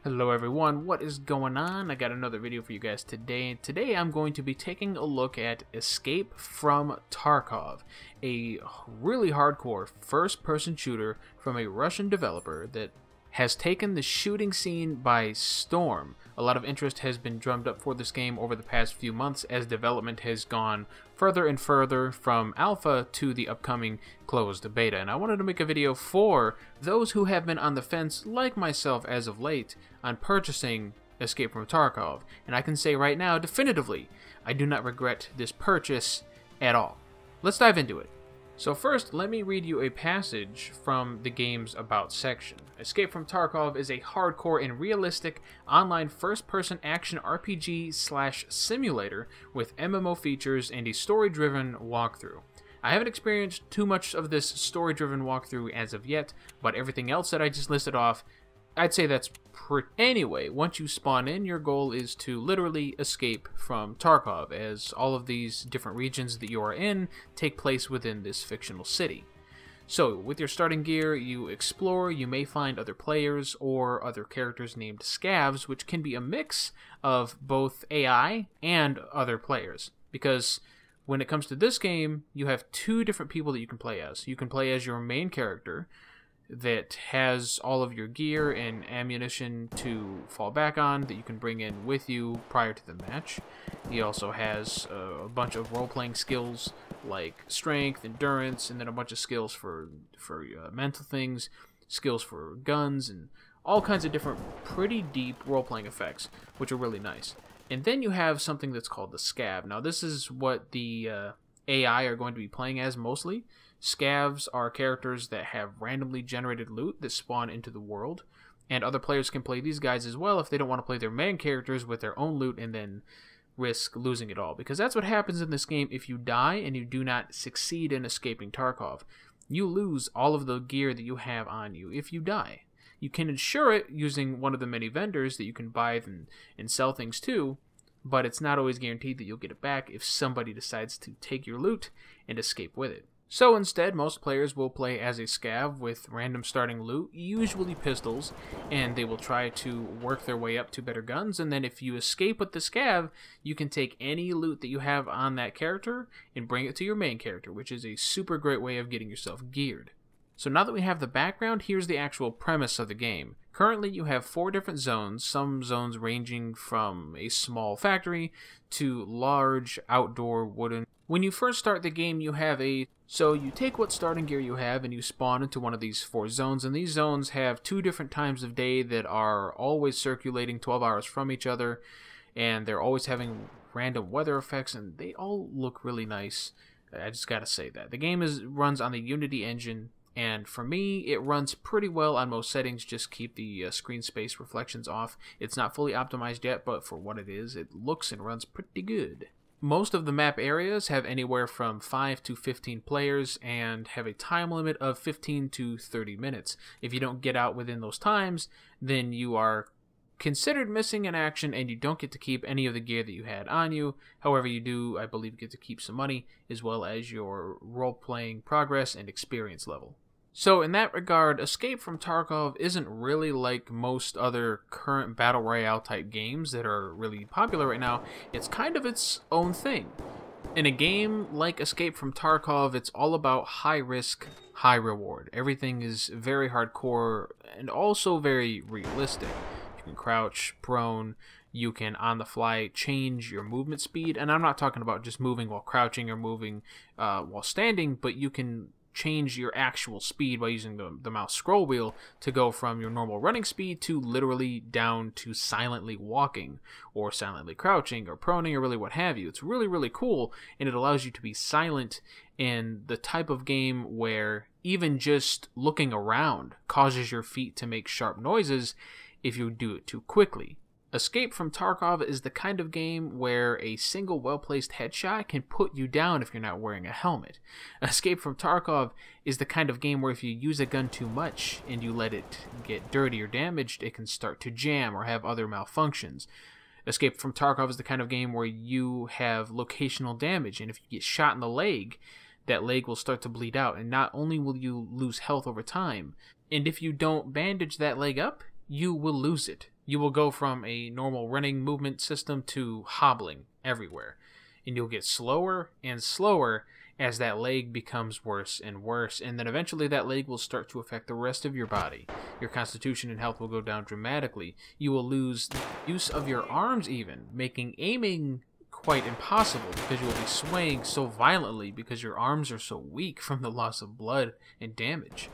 Hello everyone, what is going on? I got another video for you guys today. Today I'm going to be taking a look at Escape from Tarkov, a really hardcore first-person shooter from a Russian developer that has taken the shooting scene by storm. A lot of interest has been drummed up for this game over the past few months as development has gone further and further from alpha to the upcoming closed beta. And I wanted to make a video for those who have been on the fence, like myself as of late, on purchasing Escape from Tarkov. And I can say right now, definitively, I do not regret this purchase at all. Let's dive into it. So first, let me read you a passage from the game's About section. Escape from Tarkov is a hardcore and realistic online first-person action RPG/simulator with MMO features and a story-driven walkthrough. I haven't experienced too much of this story-driven walkthrough as of yet, but everything else that I just listed off, I'd say that's pretty. Anyway, once you spawn in, your goal is to literally escape from Tarkov, as all of these different regions that you are in take place within this fictional city. So, with your starting gear, you explore, you may find other players or other characters named scavs, which can be a mix of both AI and other players. Because when it comes to this game, you have two different people that you can play as. You can play as your main character, that has all of your gear and ammunition to fall back on that you can bring in with you prior to the match. He also has a bunch of role-playing skills like strength, endurance, and then a bunch of skills for mental things, skills for guns, and all kinds of different pretty deep role-playing effects, which are really nice. And then you have something that's called the scav. Now this is what the AI are going to be playing as mostly. Scavs are characters that have randomly generated loot that spawn into the world, and other players can play these guys as well if they don't want to play their main characters with their own loot and then risk losing it all. Because that's what happens in this game if you die and you do not succeed in escaping Tarkov. You lose all of the gear that you have on you if you die. You can insure it using one of the many vendors that you can buy and sell things to, but it's not always guaranteed that you'll get it back if somebody decides to take your loot and escape with it. So instead, most players will play as a scav with random starting loot, usually pistols, and they will try to work their way up to better guns, and then if you escape with the scav, you can take any loot that you have on that character and bring it to your main character, which is a super great way of getting yourself geared. So now that we have the background, here's the actual premise of the game. Currently you have 4 different zones, some zones ranging from a small factory to large outdoor wooden. When you first start the game, you have so you take what starting gear you have and you spawn into one of these 4 zones, and these zones have 2 different times of day that are always circulating 12 hours from each other, and they're always having random weather effects, and they all look really nice. I just gotta say that. The game runs on the Unity engine, and for me, it runs pretty well on most settings. Just keep the screen space reflections off. It's not fully optimized yet, but for what it is, it looks and runs pretty good. Most of the map areas have anywhere from 5 to 15 players and have a time limit of 15 to 30 minutes. If you don't get out within those times, then you are considered missing in action and you don't get to keep any of the gear that you had on you. However, you do, I believe, get to keep some money as well as your role-playing progress and experience level. So in that regard, Escape from Tarkov isn't really like most other current Battle Royale type games that are really popular right now. It's kind of its own thing. In a game like Escape from Tarkov, it's all about high risk, high reward. Everything is very hardcore and also very realistic. You can crouch, prone, you can on the fly change your movement speed, and I'm not talking about just moving while crouching or moving while standing, but you can change your actual speed by using the mouse scroll wheel to go from your normal running speed to literally down to silently walking or silently crouching or proning or really what have you. It's really, really cool, and it allows you to be silent in the type of game where even just looking around causes your feet to make sharp noises if you do it too quickly. Escape from Tarkov is the kind of game where a single well-placed headshot can put you down if you're not wearing a helmet. Escape from Tarkov is the kind of game where if you use a gun too much and you let it get dirty or damaged, it can start to jam or have other malfunctions. Escape from Tarkov is the kind of game where you have locational damage, and if you get shot in the leg, that leg will start to bleed out, and not only will you lose health over time, and if you don't bandage that leg up, you will lose it. You will go from a normal running movement system to hobbling everywhere. And you'll get slower and slower as that leg becomes worse and worse. And then eventually that leg will start to affect the rest of your body. Your constitution and health will go down dramatically. You will lose the use of your arms even, making aiming quite impossible because you will be swaying so violently because your arms are so weak from the loss of blood and damage.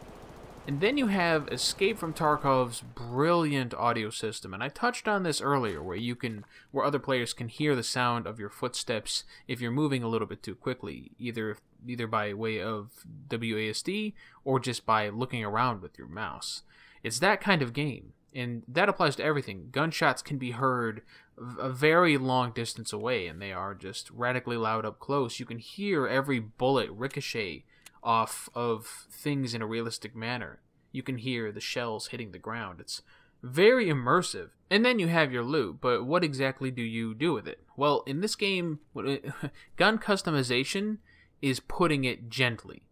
And then you have Escape from Tarkov's brilliant audio system, and I touched on this earlier, where other players can hear the sound of your footsteps if you're moving a little bit too quickly, either by way of WASD or just by looking around with your mouse. It's that kind of game, and that applies to everything. Gunshots can be heard a very long distance away, and they are just radically loud up close. You can hear every bullet ricochet off of things in a realistic manner. You can hear the shells hitting the ground. It's very immersive. And then you have your loot, but what exactly do you do with it? Well, in this game, gun customization is putting it gently.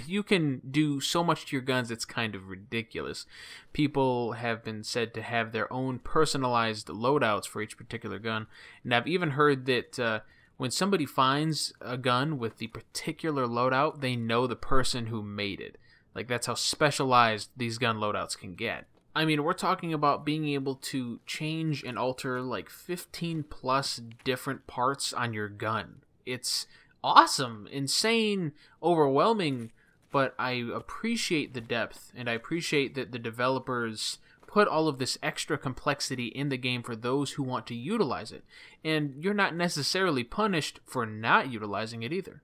You can do so much to your guns, it's kind of ridiculous. People have been said to have their own personalized loadouts for each particular gun, and I've even heard that when somebody finds a gun with the particular loadout, they know the person who made it. Like, that's how specialized these gun loadouts can get. I mean, we're talking about being able to change and alter like 15 plus different parts on your gun. It's awesome, insane, overwhelming, but I appreciate the depth, and I appreciate that the developers put all of this extra complexity in the game for those who want to utilize it. And you're not necessarily punished for not utilizing it either.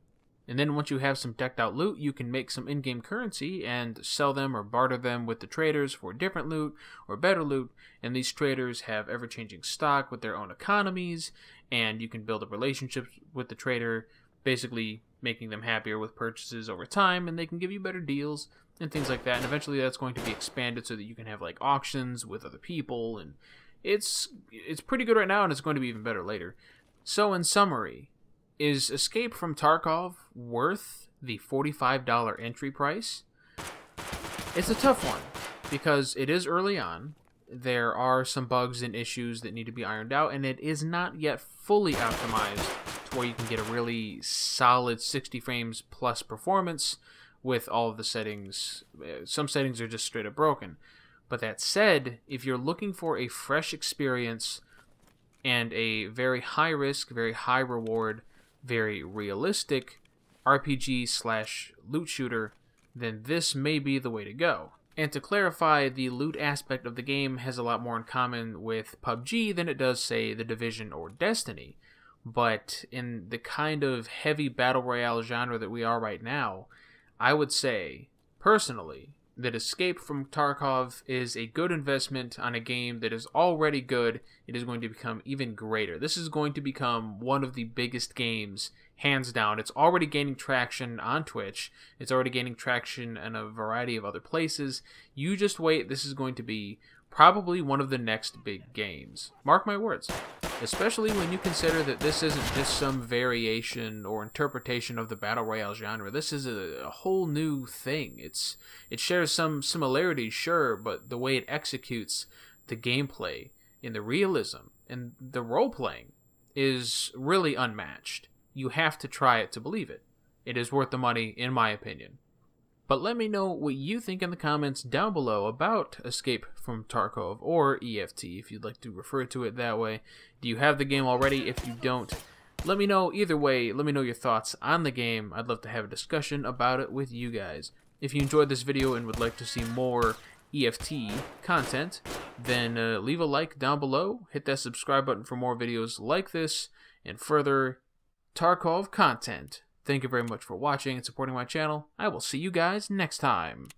And then once you have some decked out loot, you can make some in-game currency and sell them or barter them with the traders for different loot or better loot. And these traders have ever-changing stock with their own economies, and you can build up relationships with the trader, basically making them happier with purchases over time, and they can give you better deals and things like that. And eventually that's going to be expanded so that you can have like auctions with other people, and it's pretty good right now, and it's going to be even better later. So in summary, is Escape from Tarkov worth the $45 entry price? It's a tough one because it is early on. There are some bugs and issues that need to be ironed out, and it is not yet fully optimized to where you can get a really solid 60 frames plus performance with all of the settings. Some settings are just straight up broken. But that said, if you're looking for a fresh experience and a very high risk, very high reward, very realistic RPG/loot shooter, then this may be the way to go. And to clarify, the loot aspect of the game has a lot more in common with PUBG than it does, say, The Division or Destiny. But in the kind of heavy battle royale genre that we are right now, I would say, personally, that Escape from Tarkov is a good investment on a game that is already good. It is going to become even greater. This is going to become one of the biggest games, hands down. It's already gaining traction on Twitch. It's already gaining traction in a variety of other places. You just wait. This is going to be probably one of the next big games. Mark my words. Especially when you consider that this isn't just some variation or interpretation of the battle royale genre. This is a whole new thing. It shares some similarities, sure, but the way it executes the gameplay and the realism and the role-playing is really unmatched. You have to try it to believe it. It is worth the money, in my opinion. But let me know what you think in the comments down below about Escape from Tarkov, or EFT if you'd like to refer to it that way. Do you have the game already? If you don't, let me know. Either way, let me know your thoughts on the game. I'd love to have a discussion about it with you guys. If you enjoyed this video and would like to see more EFT content, then leave a like down below. Hit that subscribe button for more videos like this and further Tarkov content. Thank you very much for watching and supporting my channel. I will see you guys next time.